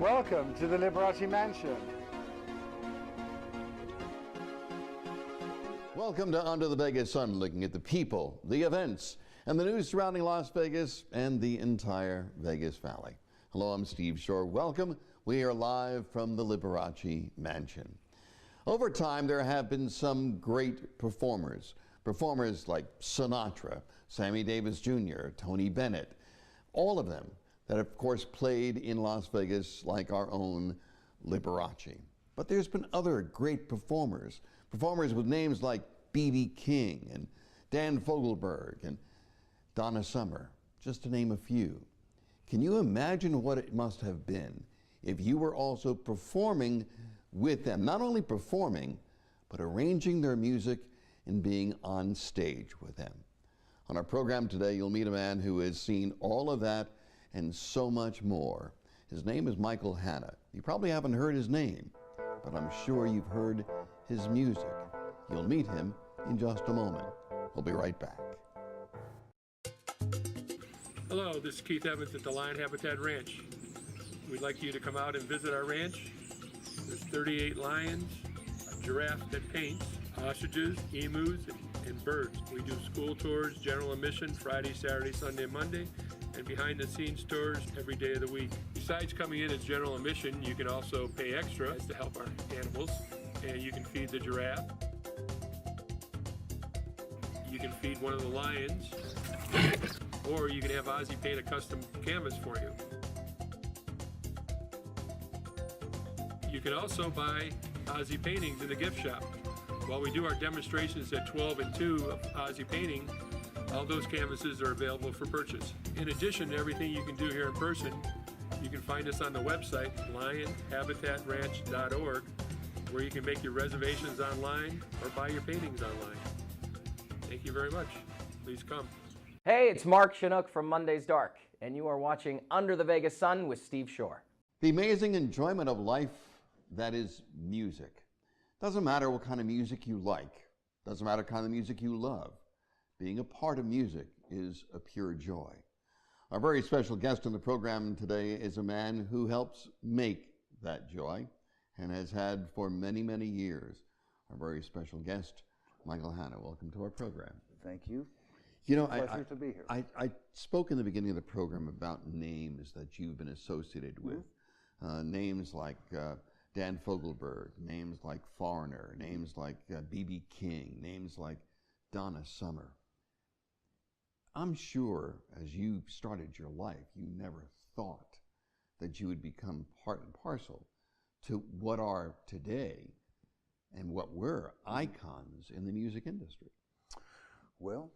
Welcome to the Liberace Mansion. Welcome to Under the Vegas Sun, looking at the people, the events, and the news surrounding Las Vegas and the entire Vegas Valley. Hello, I'm Steve Shore. Welcome. We are live from the Liberace Mansion. Over time, there have been some great performers. Performers like Sinatra, Sammy Davis Jr., Tony Bennett, all of them that have, of course, played in Las Vegas like our own Liberace. But there's been other great performers with names like B.B. King and Dan Fogelberg and Donna Summer, just to name a few. Can you imagine what it must have been if you were also performing with them? Not only performing, but arranging their music and being on stage with them. On our program today, you'll meet a man who has seen all of that and so much more. His name is Michael Hanna. You probably haven't heard his name, but I'm sure you've heard his music. You'll meet him in just a moment. We'll be right back. Hello, this is Keith Evans at the Lion Habitat Ranch. We'd like you to come out and visit our ranch. There's 38 lions, a giraffe that paints, ostriches, emus, and birds. We do school tours, general admission, Friday, Saturday, Sunday, Monday, and behind-the-scenes tours every day of the week. Besides coming in as general admission, you can also pay extra to help our animals, and you can feed the giraffe. You can feed one of the lions, or you can have Ozzy paint a custom canvas for you. You can also buy Ozzy paintings in the gift shop. While we do our demonstrations at 12 and 2 of Ozzy painting, all those canvases are available for purchase. In addition to everything you can do here in person, you can find us on the website, lionhabitatranch.org, where you can make your reservations online or buy your paintings online. Thank you very much. Please come. Hey, it's Mark Chinook from Monday's Dark, and you are watching Under the Vegas Sun with Steve Shore. The amazing enjoyment of life that is music. Doesn't matter what kind of music you like. Doesn't matter what kind of music you love. Being a part of music is a pure joy. Our very special guest on the program today is a man who helps make that joy and has had for many, many years. Our very special guest, Michael Hanna. Welcome to our program. Thank you. You know, Pleasure to be here. I spoke in the beginning of the program about names that you've been associated with. Names like Dan Fogelberg, names like Foreigner, names like B.B. King, names like Donna Summer. I'm sure as you started your life, you never thought that you would become part and parcel to what are today and what were icons in the music industry. Well,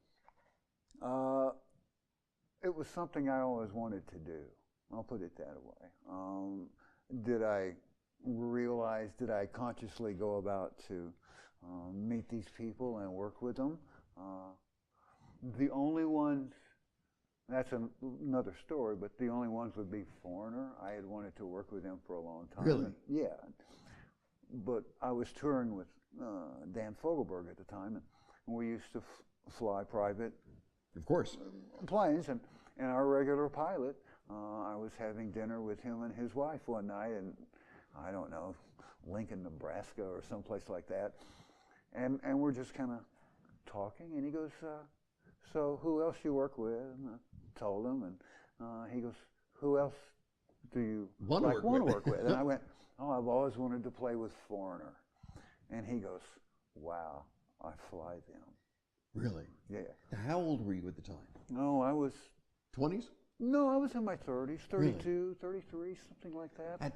it was something I always wanted to do. I'll put it that way. Did I consciously go about to meet these people and work with them? The only ones, that's another story, but the only ones would be Foreigner. I had wanted to work with him for a long time. Really? Yeah. But I was touring with Dan Fogelberg at the time, and we used to fly private. Of course. Planes, and our regular pilot, I was having dinner with him and his wife one night, and I don't know, Lincoln, Nebraska or someplace like that. And we're just kind of talking, and he goes, so who else you work with? And I told him, and he goes, who else do you want to work with? And I went, oh, I've always wanted to play with Foreigner. And he goes, wow, I fly them. Really? Yeah. How old were you at the time? No, I was... 20s? No, I was in my 30s, 32, 33, something like that.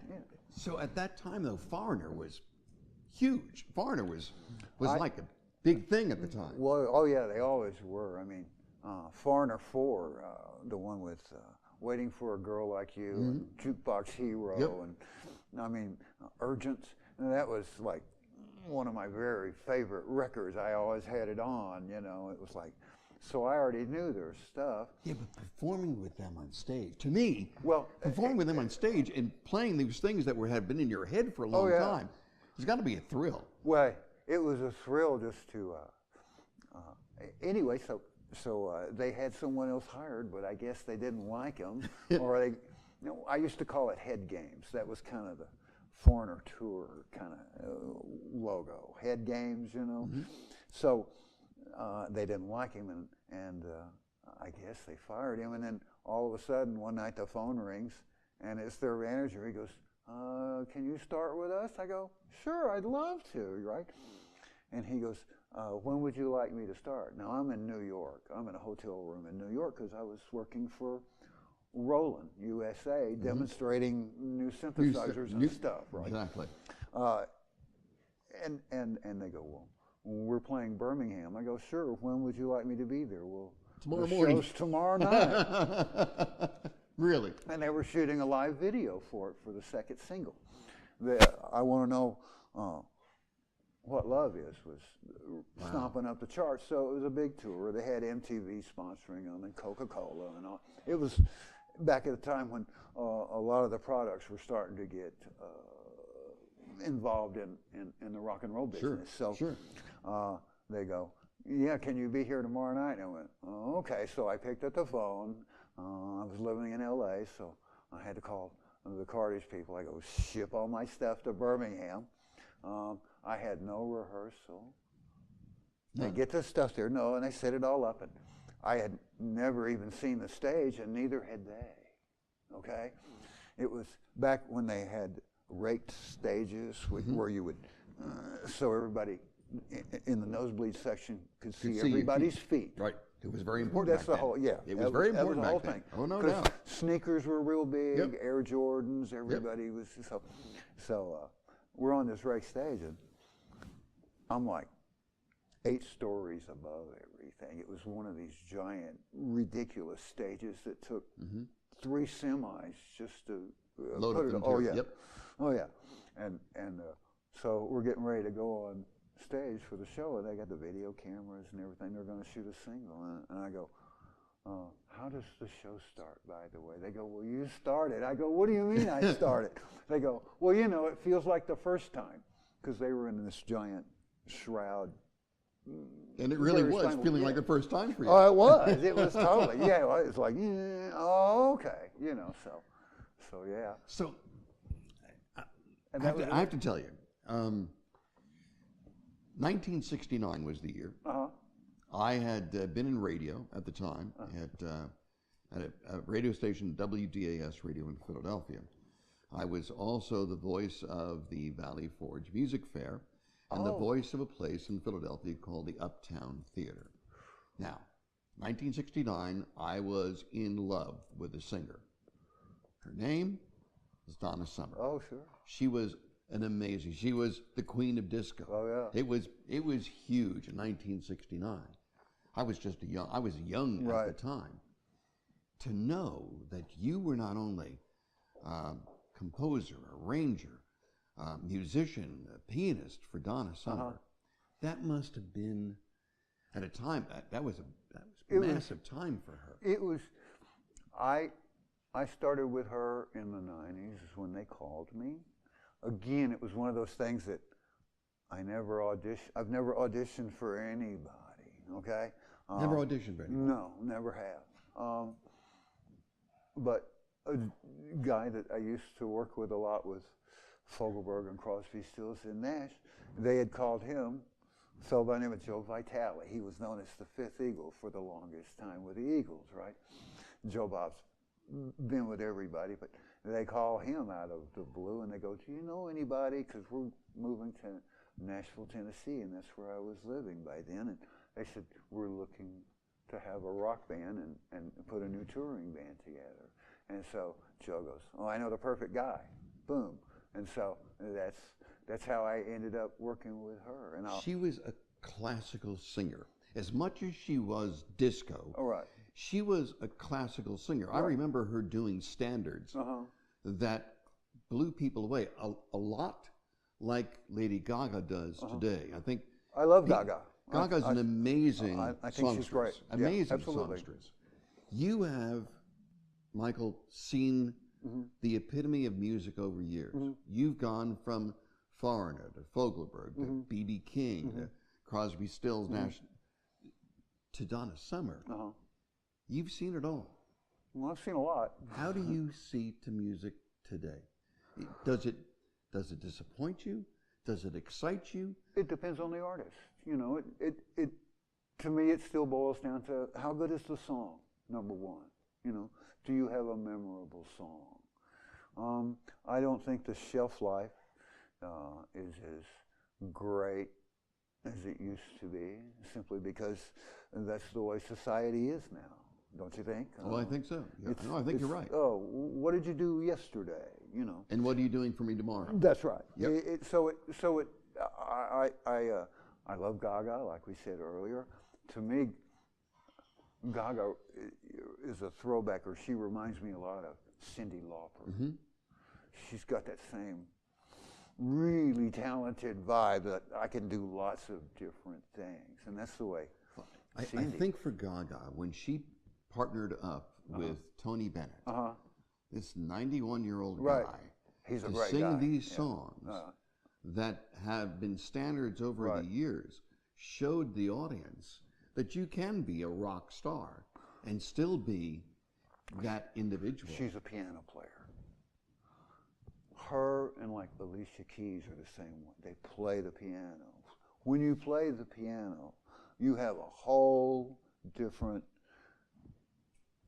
So at that time, though, Foreigner was huge. Foreigner was like a big thing at the time. Well, oh yeah, they always were. I mean, Foreigner 4, the one with Waiting for a Girl Like You, and Jukebox Hero, and I mean, Urgent. And that was like one of my very favorite records. I always had it on, you know. It was like, so I already knew their stuff. Yeah, but performing with them on stage, to me, well, performing with them on stage and playing these things that had been in your head for a long time, there's got to be a thrill. Well, it was a thrill just to, anyway, so they had someone else hired, but I guess they didn't like him, or I used to call it Head Games. That was kind of the Foreigner Tour kind of logo. Head Games, you know. Mm-hmm. So they didn't like him, and I guess they fired him. And then all of a sudden, one night the phone rings, and it's their manager. He goes, can you start with us? I go, sure, I'd love to, right? And he goes, when would you like me to start? Now, I'm in New York. I'm in a hotel room in New York because I was working for Roland, USA, demonstrating new synthesizers and stuff, right? Exactly. And they go, well, we're playing Birmingham. I go, sure, when would you like me to be there? Well, Tomorrow the morning. show's tomorrow night. Really? And they were shooting a live video for it for the second single. I Want to Know What Love Is was stomping up the charts. So it was a big tour. They had MTV sponsoring them and Coca-Cola and all. It was back at the time when a lot of the products were starting to get involved in the rock and roll business. Sure. So they go, yeah, can you be here tomorrow night? And I went, oh, okay. So I picked up the phone. I was living in LA, so I had to call the Cartage people. I go, ship all my stuff to Birmingham. I had no rehearsal. They get the stuff there, and they set it all up. And I had never even seen the stage, and neither had they, okay? It was back when they had raked stages where you would, so everybody in the nosebleed section could see everybody's feet. Right. It was very important. That's the whole, yeah. It was very important back back then. then. Oh, no 'Cause doubt. sneakers were real big, Yep. Air Jordans, everybody was, so we're on this rake stage, and I'm like 8 stories above everything. It was one of these giant, ridiculous stages that took 3 semis just to Load put up it. into Oh it. yeah, Yep. oh yeah, and so we're getting ready to go on stage for the show, and they got the video cameras and everything. They're going to shoot a single, and I go, how does the show start, by the way? They go, well, you started. I go, what do you mean I started? They go, well, you know, it feels like the first time, because they were in this giant shroud. And it really was feeling like the first time for you. Oh, it was. It was totally. Yeah, it was like, yeah, oh, okay. You know, so yeah. So, And I have to tell you, 1969 was the year. I had been in radio at the time at a radio station, WDAS Radio in Philadelphia. I was also the voice of the Valley Forge Music Fair and the voice of a place in Philadelphia called the Uptown Theater. Now, 1969, I was in love with a singer. Her name was Donna Summer. Oh, sure. She was an amazing. She was the queen of disco. Oh, yeah. It was huge in 1969. I was young Right. at the time. To know that you were not only composer, arranger, musician, pianist for Donna Summer, that must have been at a time that was a massive time for her. It was. I started with her in the 90s when they called me. Again, it was one of those things that I've never auditioned for anybody, okay? Never auditioned for anyone? No, never have. But a guy that I used to work with a lot was Fogelberg and Crosby, Stills and Nash. They had called him, a fellow by the name of Joe Vitale. He was known as the fifth Eagle for the longest time with the Eagles, right? Joe Bob's been with everybody, but they call him out of the blue and they go, do you know anybody? Because we're moving to Nashville, Tennessee, and that's where I was living by then. And they said, we're looking to have a rock band and put a new touring band together. And so Joe goes, oh, I know the perfect guy. Boom. And so that's how I ended up working with her. And she was a classical singer. As much as she was disco, she was a classical singer. I remember her doing standards that blew people away, a lot like Lady Gaga does today. I think I love Gaga. Gaga's an amazing I think she's great. Amazing songstress. You have, Michael, seen the epitome of music over years. You've gone from Foreigner to Fogelberg to B.B. King to Crosby, Stills, Nash to Donna Summer. You've seen it all. Well, I've seen a lot. How do you see to music today? Does it disappoint you? Does it excite you? It depends on the artist. You know, it to me, it still boils down to how good is the song, number one. You know, do you have a memorable song? I don't think the shelf life is as great as it used to be, simply because that's the way society is now. Don't you think? Well, I think so. Yeah. No, I think you're right. Oh, what did you do yesterday? You know. And what are you doing for me tomorrow? That's right. Yep. I love Gaga, like we said earlier. To me, Gaga is a throwback, or she reminds me a lot of Cyndi Lauper. Mm-hmm. She's got that same really talented vibe that I can do lots of different things, and that's the way. I think for Gaga, when she partnered up with Tony Bennett, this 91-year-old right. guy, He's a to great sing guy. these songs that have been standards over right. the years, showed the audience that you can be a rock star and still be that individual. She's a piano player. Her and like Alicia Keys are the same one. They play the piano. When you play the piano, you have a whole different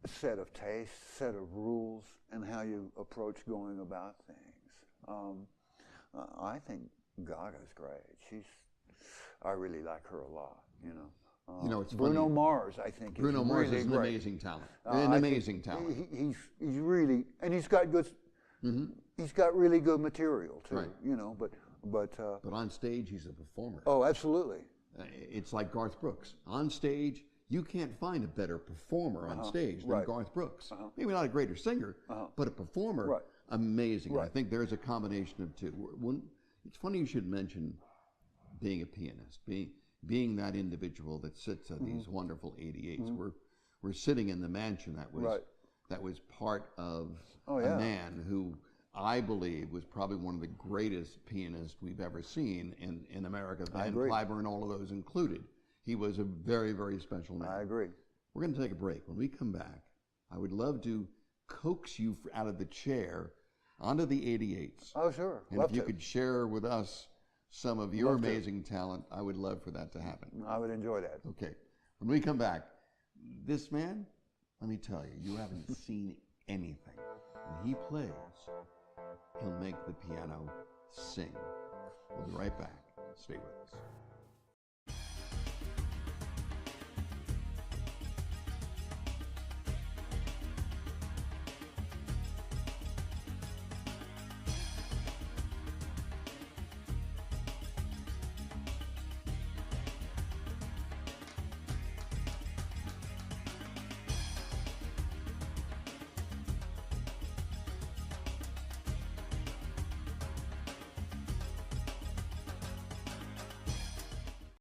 set of tastes, set of rules, and how you approach going about things. I think Gaga's great. I really like her a lot, you know. It's Bruno funny. Mars, I think, Bruno is Mars really is an great. amazing talent. An amazing talent. He's really, and he's got good. Mm-hmm. He's got really good material too, right. you know. But on stage, he's a performer. Oh, absolutely. It's like Garth Brooks. On stage, you can't find a better performer on stage than right. Garth Brooks. Maybe not a greater singer, but a performer. Right. Amazing. Right. I think there's a combination of two. It's funny you should mention being a pianist, being that individual that sits at these wonderful 88s. Mm-hmm. We're sitting in the mansion that was part of a man who I believe was probably one of the greatest pianists we've ever seen in America. Van Cliburn and all of those included. He was a very, very special man. I agree. We're going to take a break. When we come back, I would love to coax you out of the chair onto the 88s. Oh, sure. And if you could share with us some of your amazing talent, I would love for that to happen. I would enjoy that. Okay. When we come back, this man, let me tell you, you haven't seen anything. When he plays, he'll make the piano sing. We'll be right back. Stay with us.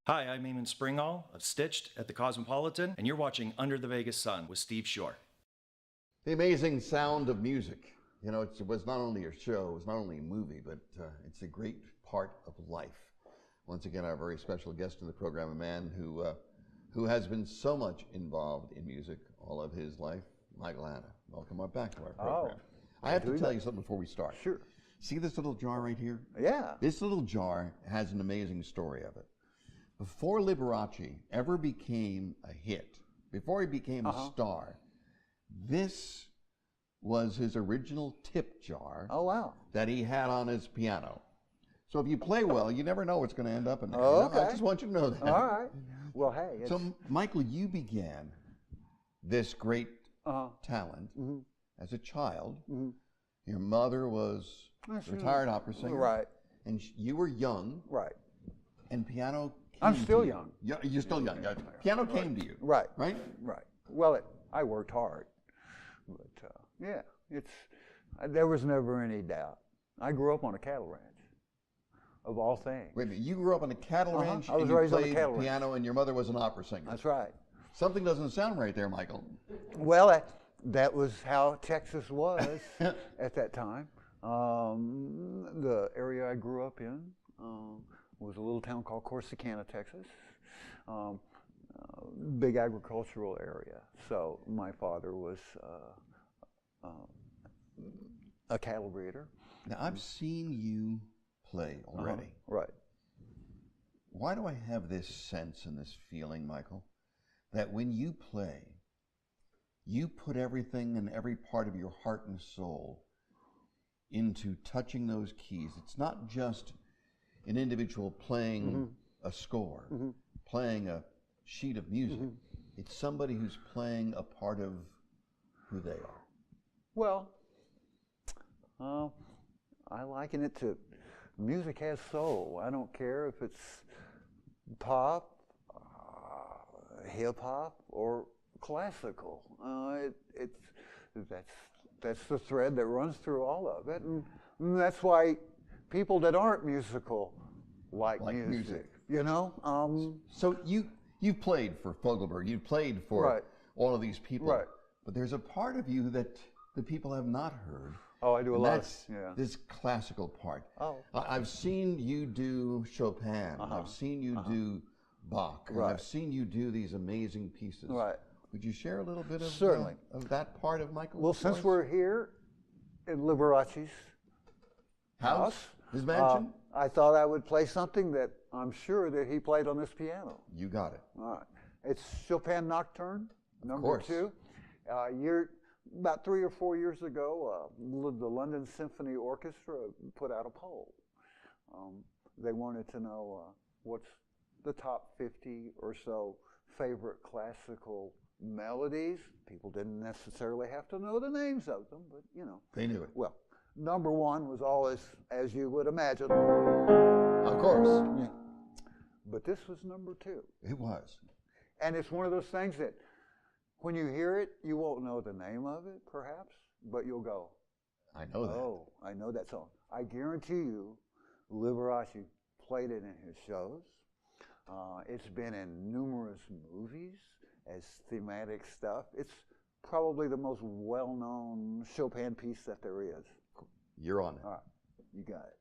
Hi, I'm Eamon Springall of Stitched at the Cosmopolitan, and you're watching Under the Vegas Sun with Steve Shore. The amazing sound of music. You know, it was not only a show, it was not only a movie, but it's a great part of life. Once again, our very special guest in the program, a man who has been so much involved in music all of his life, Michael Hanna. Welcome back to our program. I have to tell you something before we start. Sure. See this little jar right here? Yeah. This little jar has an amazing story of it. Before Liberace ever became a hit, before he became a star, this was his original tip jar. Oh, wow. That he had on his piano. So if you play well, you never know what's going to end up in there. Oh, You know? okay. I just want you to know that. All right. Well, hey. So, Michael, you began this great talent as a child. Mm-hmm. Your mother was a retired opera singer. Right. And you were young. Right. And piano I'm came still to you. young. You're still young. Piano came to you. Right. Right? Right. Well, I worked hard. But, yeah, there was never any doubt. I grew up on a cattle ranch, of all things. Wait a minute, you grew up on a cattle ranch I was and you raised on a played cattle ranch. piano and your mother was an opera singer. That's right. Something doesn't sound right there, Michael. Well, that was how Texas was at that time. The area I grew up in was a little town called Corsicana, Texas. Big agricultural area. So my father was a cattle breeder. Now, I've seen you play already. Right. Why do I have this sense and this feeling, Michael, that when you play, you put everything and every part of your heart and soul into touching those keys? It's not just an individual playing a score, playing a sheet of music. It's somebody who's playing a part of who they are. Well, I liken it to music has soul. I don't care if it's pop, hip hop, or classical. That's the thread that runs through all of it, and that's why people that aren't musical like music. You know. So you've played for Fogelberg. You've played for all of these people. Right. But there's a part of you that the people have not heard. Oh, I do a lot. That's this classical part. Oh. I've seen you do Chopin. I've seen you do Bach. And I've seen you do these amazing pieces. Right. Would you share a little bit of, Certainly. Of that part of Michael's Well, since voice? we're here in Liberace's house, his mansion, I thought I would play something that I'm sure that he played on this piano. you got it. All right. It's Chopin Nocturne, number course. 2. About 3 or 4 years ago, the London Symphony Orchestra put out a poll. They wanted to know what's the top 50 or so favorite classical melodies. People didn't necessarily have to know the names of them, but you know. They knew it. Well, number 1 was always, as you would imagine. Of course. Yeah. But this was number 2. It was. And it's one of those things that when you hear it, you won't know the name of it, perhaps, but you'll go, I know that. oh, I know that song. I guarantee you, Liberace played it in his shows. It's been in numerous movies as thematic stuff. It's probably the most well-known Chopin piece that there is. You're on it. All right, you got it.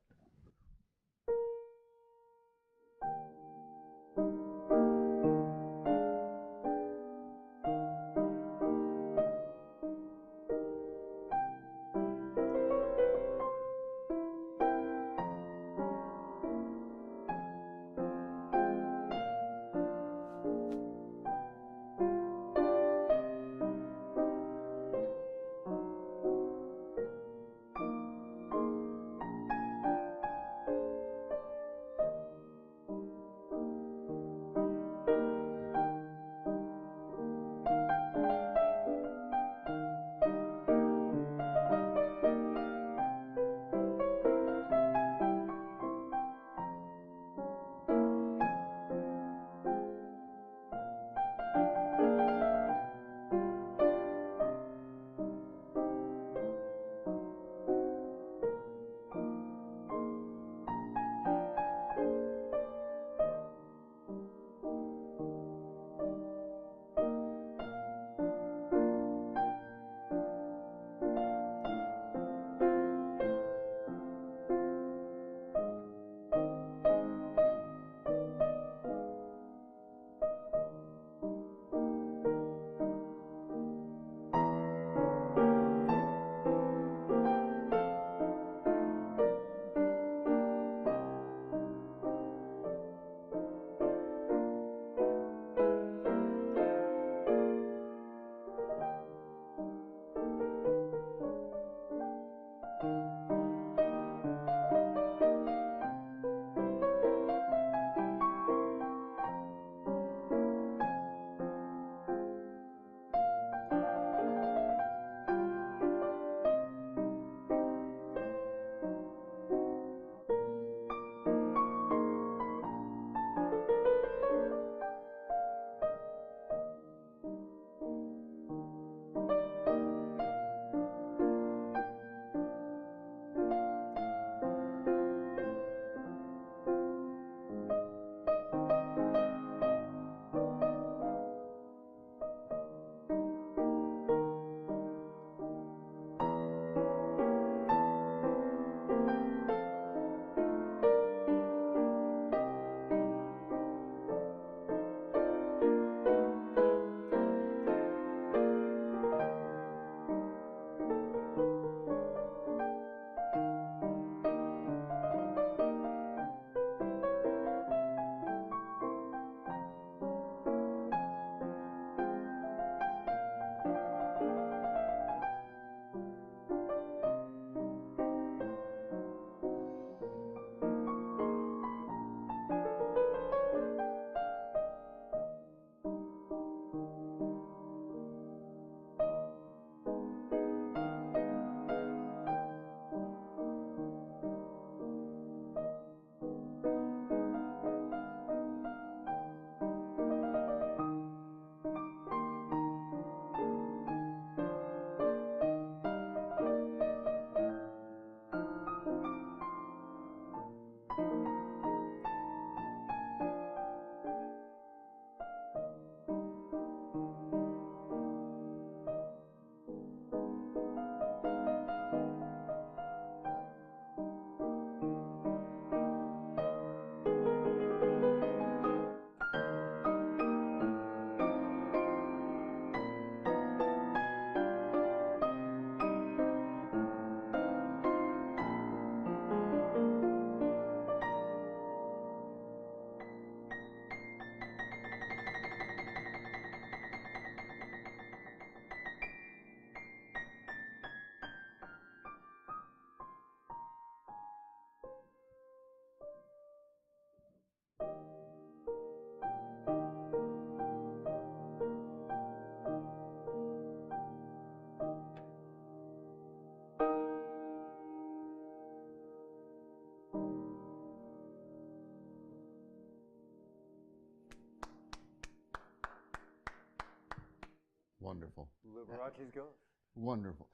Wonderful. Liberace's goes. Wonderful.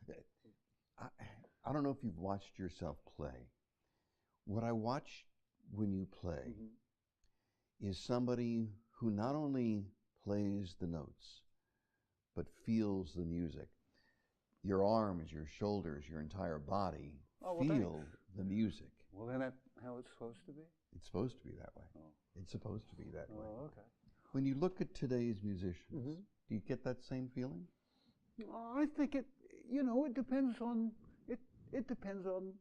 I don't know if you've watched yourself play. What I watch when you play is somebody who not only plays the notes, but feels the music. Your arms, your shoulders, your entire body feel the music. Well, then that's how it's supposed to be? It's supposed to be that way. Oh. It's supposed to be that way. Oh, okay. When you look at today's musicians, do you get that same feeling? I think it depends on, it depends on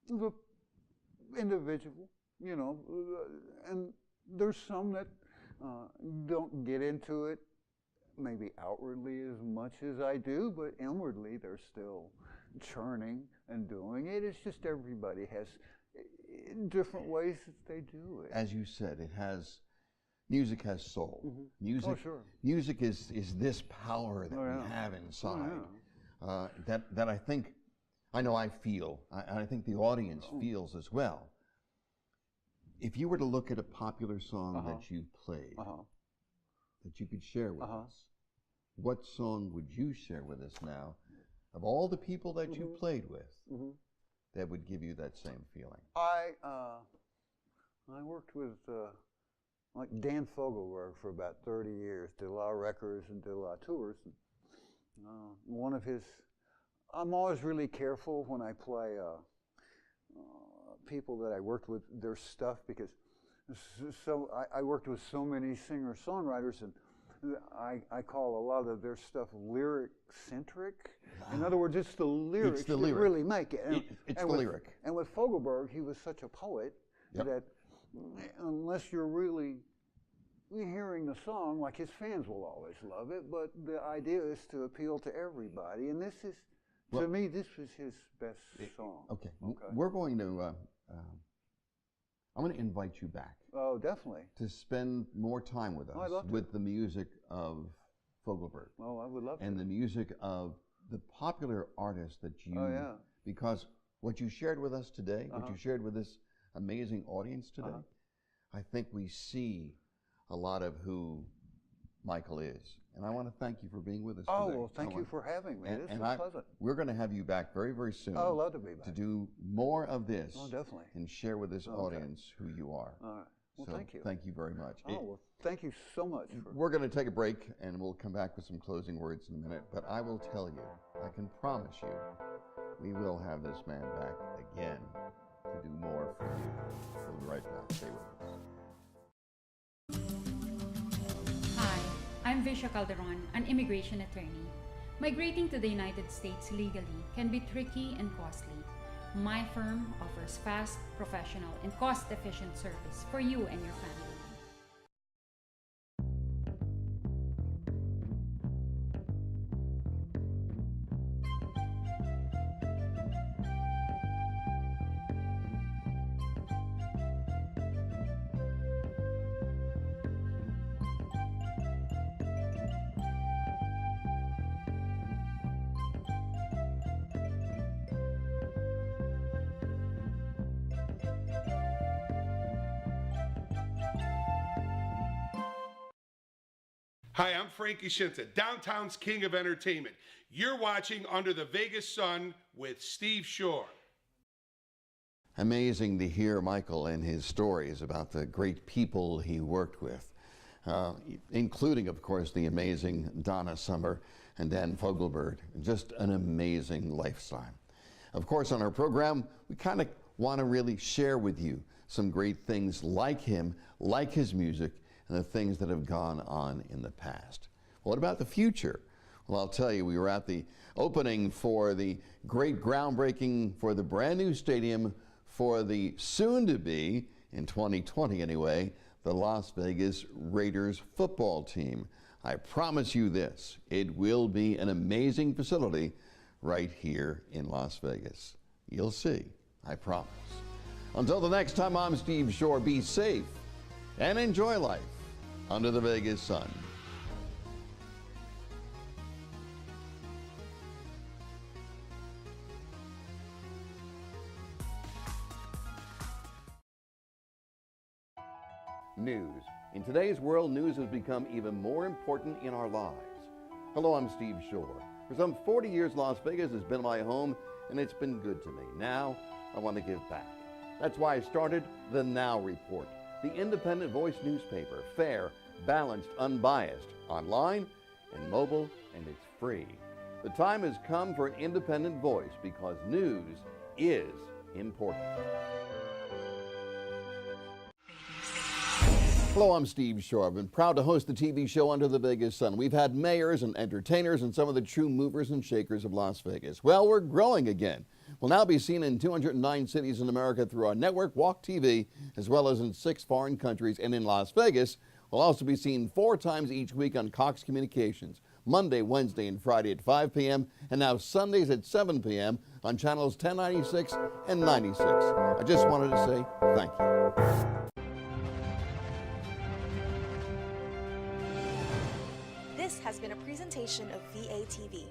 the individual, and there's some that don't get into it maybe outwardly as much as I do, but inwardly they're still churning and doing it. It's just everybody has different ways that they do it. As you said, music has soul. Music, music is this power that we have inside that I know I feel, and I think the audience feels as well. If you were to look at a popular song that you played, that you could share with us, what song would you share with us now, of all the people that you played with, that would give you that same feeling? I worked with like Dan Fogelberg for about 30 years, did a lot of records and did a lot of tours. One of his, I'm always really careful when I play people that I worked with, their stuff, because I worked with so many singer-songwriters, and I call a lot of their stuff lyric-centric. In other words, it's the lyrics that really make it. It's the lyric. And with Fogelberg, he was such a poet that unless you're really hearing the song, like his fans will always love it, but the idea is to appeal to everybody. And this is, to me, this was his best song. Okay. We're going to, I'm going to invite you back. Oh, definitely. To spend more time with us, with the music of Fogelberg. Oh, I would love to. And the music of the popular artists that you, because what you shared with us today, what you shared with this amazing audience today, I think we see a lot of who Michael is. And I want to thank you for being with us today. Oh, well, thank you for having me. This was pleasant. We're going to have you back very, very soon. Oh, I'd love to be back. To do more of this. Oh, definitely. And share with this audience who you are. All right. Well, thank you. Thank you very much. Oh, well, thank you so much. We're going to take a break, and we'll come back with some closing words in a minute. But I will tell you, I can promise you, we will have this man back again to do more for you. We'll be right back. Stay with us. Hi, I'm Visha Calderon, an immigration attorney. Migrating to the United States legally can be tricky and costly. My firm offers fast, professional, and cost-efficient service for you and your family. Hi, I'm Frankie Shinta, downtown's king of entertainment. You're watching Under the Vegas Sun with Steve Shore. Amazing to hear Michael and his stories about the great people he worked with, including, of course, the amazing Donna Summer and Dan Fogelberg. Just an amazing lifetime. Of course, on our program, we kind of want to really share with you some great things like him, like his music, and the things that have gone on in the past. What about the future? Well, I'll tell you, we were at the opening for the great groundbreaking for the brand new stadium for the soon-to-be, in 2020 anyway, the Las Vegas Raiders football team. I promise you this, it will be an amazing facility right here in Las Vegas. You'll see, I promise. Until the next time, I'm Steve Shore. Be safe and enjoy life under the Vegas sun. News. In today's world, news has become even more important in our lives. Hello, I'm Steve Shore. For some 40 years, Las Vegas has been my home, and it's been good to me. Now, I want to give back. That's why I started the Now Report, the independent voice newspaper, fair, balanced, unbiased, online and mobile, and it's free. The time has come for an independent voice because news is important. Hello, I'm Steve Shore. I've been proud to host the TV show Under the Vegas Sun. We've had mayors and entertainers and some of the true movers and shakers of Las Vegas. Well, we're growing again. We'll now be seen in 209 cities in America through our network, Walk TV, as well as in 6 foreign countries. And in Las Vegas, we'll also be seen 4 times each week on Cox Communications, Monday, Wednesday, and Friday at 5 p.m., and now Sundays at 7 p.m. on channels 1096 and 96. I just wanted to say thank you. This has been a presentation of VATV.